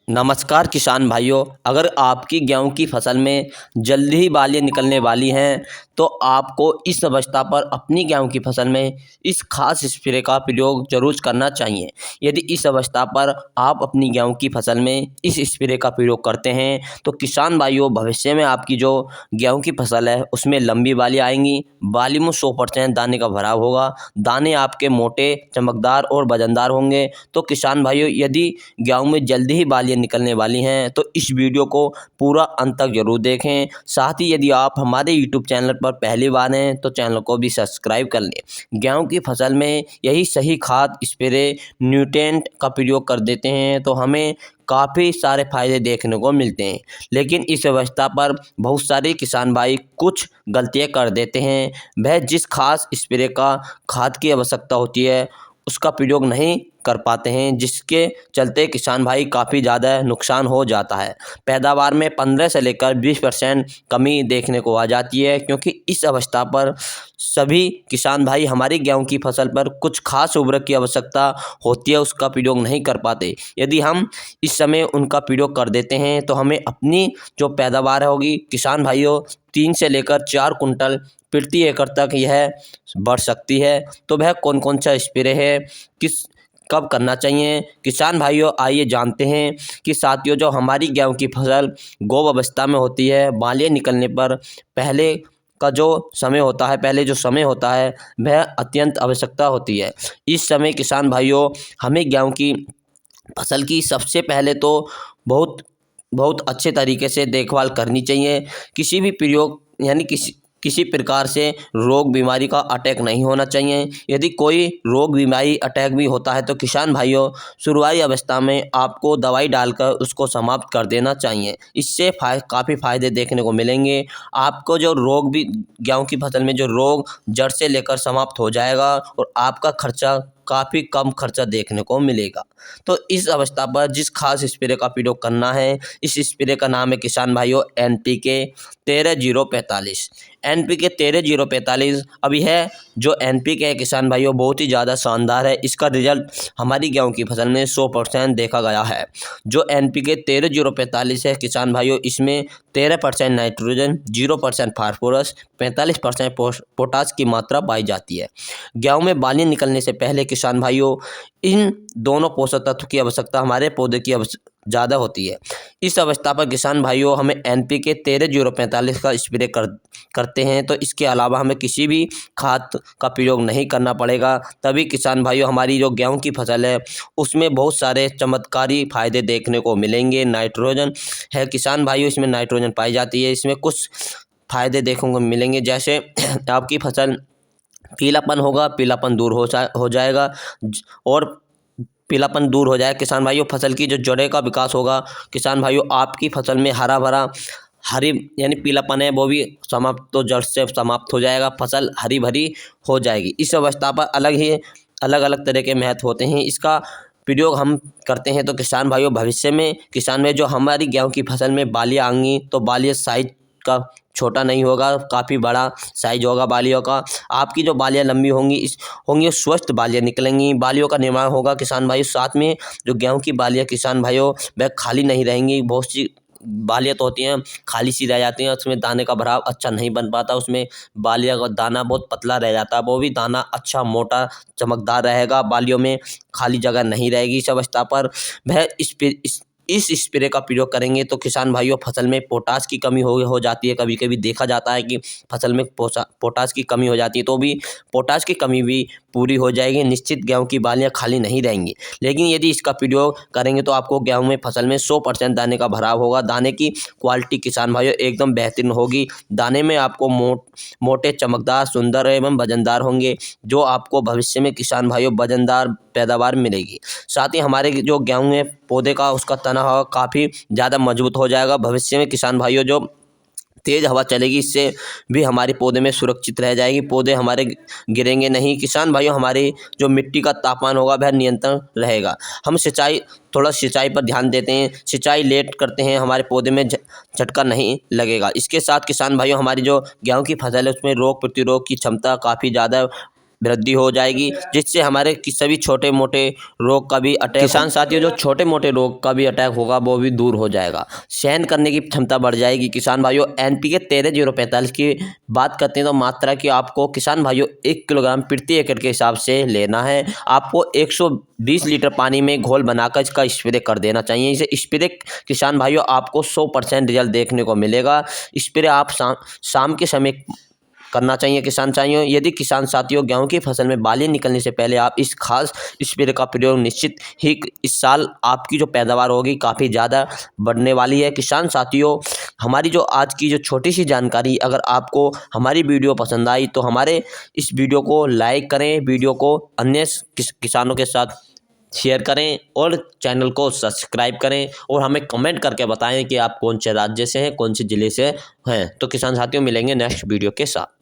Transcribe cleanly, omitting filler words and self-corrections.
नमस्कार किसान भाइयों। अगर आपकी गेहूं की फसल में जल्दी ही बालियां निकलने वाली हैं तो आपको इस अवस्था पर अपनी गेहूं की फसल में इस खास स्प्रे का प्रयोग जरूर करना चाहिए। यदि इस अवस्था पर आप अपनी गेहूं की फसल में इस स्प्रे का प्रयोग करते हैं तो किसान भाइयों, भविष्य में आपकी जो गेहूं की फसल है उसमें लंबी बालियां आएंगी। बाली में 100% दाने का भराव होगा। दाने आपके मोटे, चमकदार और वजनदार होंगे। तो किसान भाइयों, यदि गेहूं में जल्दी ही बालियां निकलने वाली हैं तो इस वीडियो को पूरा अंत तक जरूर देखें। साथ ही यदि आप हमारे यूट्यूब चैनल पर पहली बार हैं तो चैनल को भी सब्सक्राइब कर लें। गेहूं की फसल में यही सही खाद, स्प्रे, न्यूट्रिएंट का प्रयोग कर देते हैं तो हमें काफ़ी सारे फायदे देखने को मिलते हैं। लेकिन इस अवस्था पर बहुत सारे किसान भाई कुछ गलतियां कर देते हैं। वह जिस खास स्प्रे का खाद की आवश्यकता होती है उसका प्रयोग नहीं कर पाते हैं, जिसके चलते किसान भाई काफ़ी ज़्यादा नुकसान हो जाता है। पैदावार में 15 से लेकर 20% कमी देखने को आ जाती है, क्योंकि इस अवस्था पर सभी किसान भाई हमारी गेहूं की फसल पर कुछ खास उर्वरक की आवश्यकता होती है, उसका प्रयोग नहीं कर पाते। यदि हम इस समय उनका प्रयोग कर देते हैं तो हमें अपनी जो पैदावार होगी किसान भाइयों 3 से लेकर 4 कुंटल प्रति एकड़ तक यह बढ़ सकती है। तो वह कौन कौन सा स्प्रे है, किस कब करना चाहिए, किसान भाइयों आइए जानते हैं। कि साथियों, जो हमारी गेहूं की फसल गोब अवस्था में होती है, बालियां निकलने पर पहले का जो समय होता है, पहले जो समय होता है वह अत्यंत आवश्यकता होती है। इस समय किसान भाइयों हमें गेहूं की फसल की सबसे पहले तो बहुत बहुत अच्छे तरीके से देखभाल करनी चाहिए। किसी भी प्रयोग यानी किसी प्रकार से रोग बीमारी का अटैक नहीं होना चाहिए। यदि कोई रोग बीमारी अटैक भी होता है तो किसान भाइयों शुरुआती अवस्था में आपको दवाई डालकर उसको समाप्त कर देना चाहिए। इससे काफ़ी फायदे देखने को मिलेंगे। आपको जो रोग भी गेहूं की फसल में जो रोग जड़ से लेकर समाप्त हो जाएगा और आपका खर्चा काफ़ी कम खर्चा देखने को मिलेगा। तो इस अवस्था पर जिस खास स्प्रे का प्रयोग करना है, इस स्प्रे का नाम है किसान भाइयों NPK 13-045। NPK 13-045। अब यह जो NPK है किसान भाइयों बहुत ही ज़्यादा शानदार है। इसका रिजल्ट हमारी गेहूं की फसल में 100% देखा गया है। जो NPK 13-045 है किसान भाइयों, इसमें 13% नाइट्रोजन, 0% फास्फोरस, 45% पोटास की मात्रा पाई जाती है। गेहूं में बालियां निकलने से पहले किसान भाइयों इन दोनों पोषक तत्व की आवश्यकता हमारे पौधे की ज़्यादा होती है। इस अवस्था पर किसान भाइयों हमें NPK 13-045 का स्प्रे करते हैं तो इसके अलावा हमें किसी भी खाद का प्रयोग नहीं करना पड़ेगा। तभी किसान भाइयों हमारी जो गेहूं की फसल है उसमें बहुत सारे चमत्कारी फायदे देखने को मिलेंगे। नाइट्रोजन है किसान भाइयों, इसमें नाइट्रोजन पाई जाती है। इसमें कुछ फायदे देखने को मिलेंगे, जैसे आपकी फसल पीलापन होगा, पीलापन दूर हो जाएगा और पीलापन दूर हो जाए किसान भाइयों, फसल की जो जड़ें का विकास होगा किसान भाइयों, आपकी फसल में हरा भरा हरी यानी पीलापन है वो भी समाप्त, तो जड़ से समाप्त हो जाएगा, फसल हरी भरी हो जाएगी। इस अवस्था पर अलग अलग तरह के महत्व होते हैं। इसका प्रयोग हम करते हैं तो किसान भाइयों भविष्य में किसान में जो हमारी गेहूं की फसल में बालियां आएंगी तो बालियां साइज का छोटा नहीं होगा, काफ़ी बड़ा साइज होगा बालियों का। आपकी जो बालियां लंबी होंगी स्वस्थ बालियां निकलेंगी, बालियों का निर्माण होगा किसान भाइयों। साथ में जो गेहूं की बालियां किसान भाइयों वह खाली नहीं रहेंगी। बहुत सी बालियां तो होती हैं खाली सी रह जाती हैं, उसमें दाने का भराव अच्छा नहीं बन पाता, उसमें बालियां का दाना बहुत पतला रह जाता है। वो भी दाना अच्छा मोटा चमकदार रहेगा, बालियों में खाली जगह नहीं रहेगी। इस अवस्था पर वह इस स्प्रे का प्रयोग करेंगे तो किसान भाइयों फसल में पोटास की कमी हो जाती है। कभी कभी देखा जाता है कि फसल में पोटास की कमी हो जाती है, तो भी पोटास की कमी भी पूरी हो जाएगी। निश्चित गेहूं की बालियां खाली नहीं रहेंगी। लेकिन यदि इसका प्रयोग करेंगे तो आपको गेहूं में फसल में 100% दाने का भराव होगा। दाने की क्वालिटी किसान भाइयों एकदम बेहतरीन होगी। दाने में आपको मोटे, चमकदार, सुंदर एवं वजनदार होंगे, जो आपको भविष्य में किसान भाइयों वजनदार पैदावार मिलेगी। साथ ही हमारे जो गेहूं है पौधे का उसका तना काफ़ी ज़्यादा मजबूत हो जाएगा। भविष्य में किसान भाइयों जो तेज़ हवा चलेगी इससे भी हमारे पौधे में सुरक्षित रह जाएगी, पौधे हमारे गिरेंगे नहीं। किसान भाइयों हमारी जो मिट्टी का तापमान होगा वह नियंत्रण रहेगा। हम सिंचाई पर ध्यान देते हैं, सिंचाई लेट करते हैं, हमारे पौधे में झटका नहीं लगेगा। इसके साथ किसान भाइयों हमारी जो गेहूं की फसल है उसमें रोग प्रतिरोध की क्षमता काफ़ी ज़्यादा वृद्धि हो जाएगी, जिससे हमारे सभी छोटे मोटे रोग का भी अटैक, किसान साथियों जो छोटे मोटे रोग का भी अटैक होगा वो भी दूर हो जाएगा, सहन करने की क्षमता बढ़ जाएगी। किसान भाइयों NPK 13-045 की बात करते हैं तो मात्रा की आपको किसान भाइयों 1 किलोग्राम प्रति एकड़ के हिसाब से लेना है। आपको 120 लीटर पानी में घोल बनाकर इसका स्प्रे कर देना चाहिए। इसे स्प्रे किसान भाइयों आपको 100% रिजल्ट देखने को मिलेगा। स्प्रे आप शाम के समय करना चाहिए किसान साथियों। यदि किसान साथियों गेहूं की फसल में बाली निकलने से पहले आप इस खास स्प्रे का प्रयोग निश्चित ही इस साल आपकी जो पैदावार होगी काफ़ी ज़्यादा बढ़ने वाली है। किसान साथियों हमारी जो आज की जो छोटी सी जानकारी, अगर आपको हमारी वीडियो पसंद आई तो हमारे इस वीडियो को लाइक करें, वीडियो को अन्य किसानों के साथ शेयर करें और चैनल को सब्सक्राइब करें और हमें कमेंट करके बताएं कि आप कौन से राज्य से हैं, कौन से ज़िले से हैं। तो किसान साथियों मिलेंगे नेक्स्ट वीडियो के साथ।